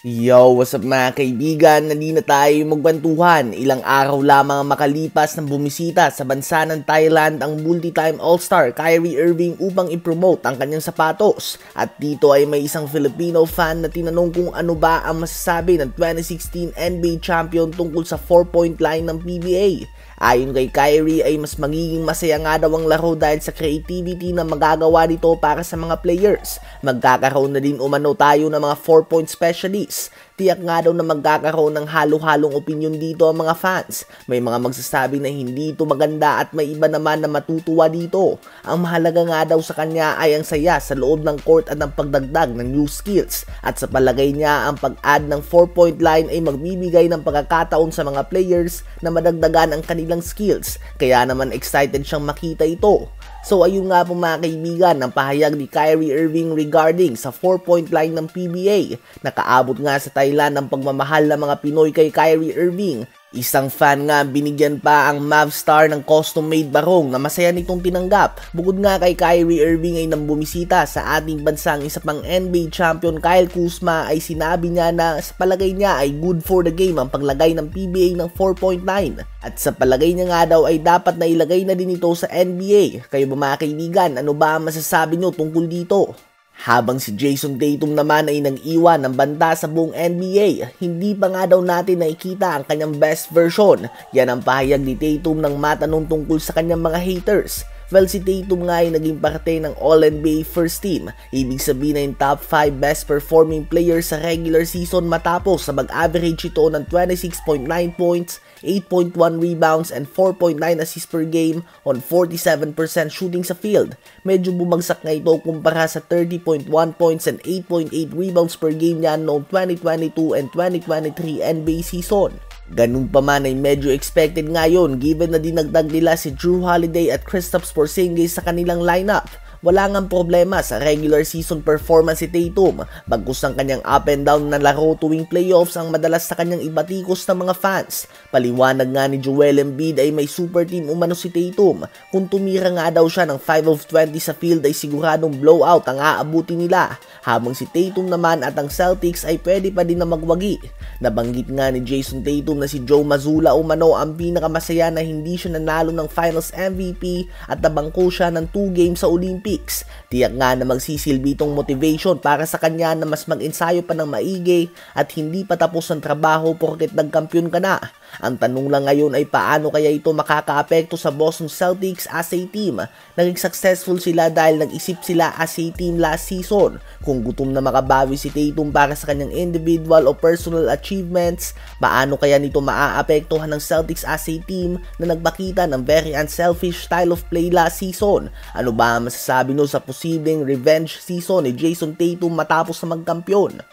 Yo, what's up mga kaibigan? Nandito na tayo magbantuhan. Ilang araw lamang ang makalipas ng bumisita sa bansa ng Thailand ang multi-time All-Star Kyrie Irving upang i-promote ang kanyang sapatos. At dito ay may isang Filipino fan na tinanong kung ano ba ang masasabi ng 2016 NBA champion tungkol sa 4-point line ng PBA. Ayon kay Kyrie ay mas magiging masaya nga daw ang laro dahil sa creativity na magagawa nito para sa mga players. Magkakaroon na din umano tayo ng mga 4-point specialists. Tiyak nga daw na magkakaroon ng halo-halong opinion dito ang mga fans. May mga magsasabi na hindi ito maganda at may iba naman na matutuwa dito. Ang mahalaga nga daw sa kanya ay ang saya sa loob ng court at ang pagdagdag ng new skills. At sa palagay niya ang pag-add ng 4-point line ay magbibigay ng pagkakataon sa mga players na madagdagan ang kanilang skills. Kaya naman excited siyang makita ito. So ayun nga po mga kaibigan ang pahayag ni Kyrie Irving regarding sa 4-point line ng PBA. Nakaabot nga sa Thailand ang pagmamahal ng mga Pinoy kay Kyrie Irving. Isang fan nga binigyan pa ang Mavs star ng custom-made barong na masaya nitong tinanggap. Bukod nga kay Kyrie Irving ay nang bumisita sa ating bansang isa pang NBA champion Kyle Kuzma ay sinabi niya na sa palagay niya ay good for the game ang paglagay ng PBA ng 4-point line. At sa palagay niya nga daw ay dapat na ilagay na din ito sa NBA. Kayo ba mga kaibigan, ano ba ang masasabi nyo tungkol dito? Habang si Jason Tatum naman ay nag-iwan ng banta sa buong NBA, hindi pa nga daw natin nakikita ang kanyang best version. Yan ang pahayag ni Tatum nang matanong tungkol sa kanyang mga haters. Well, si Tatum nga ay naging parte ng All-NBA First Team. Ibig sabihin na yung top 5 best performing players sa regular season matapos sa mag-average ito ng 26.9 points, 8.1 rebounds, and 4.9 assists per game on 47% shooting sa field. Medyo bumagsak nga ito kumpara sa 30.1 points and 8.8 rebounds per game niya noong 2022 and 2023 NBA season. Ganun pa man ay medyo expected ngayon given na dinagdag nila si Jrue Holiday at Kristaps Porzingis sa kanilang lineup. Wala ngang problema sa regular season performance si Tatum, bagkus ang kanyang up and down na laro tuwing playoffs ang madalas sa kanyang ibatikos ng mga fans. Paliwanag nga ni Joel Embiid ay may super team umano si Tatum. Kung tumira nga daw siya ng 5 of 20 sa field ay siguradong blowout ang aabuti nila, habang si Tatum naman at ang Celtics ay pwede pa din na magwagi. Nabanggit nga ni Jason Tatum na si Joe Mazzulla umano ang pinakamasaya na hindi siya nanalo ng Finals MVP at nabangko siya ng 2 games sa Olympics. Tiyak nga na magsisilbi itong motivation para sa kanya na mas mag-ensayo pa ng maigi at hindi pa tapos ang trabaho porket nagkampiyon ka na. Ang tanong lang ngayon ay paano kaya ito makakaapekto sa Boston Celtics as a team. Naging successful sila dahil nag-isip sila as a team last season. Kung gutom na makabawi si Tatum para sa kanyang individual o personal achievements, paano kaya nito maaapektuhan ng Celtics as a team na nagbakita ng very unselfish style of play last season? Ano ba ang masasabi nyo sa posibleng revenge season ni Jason Tatum matapos na magkampiyon?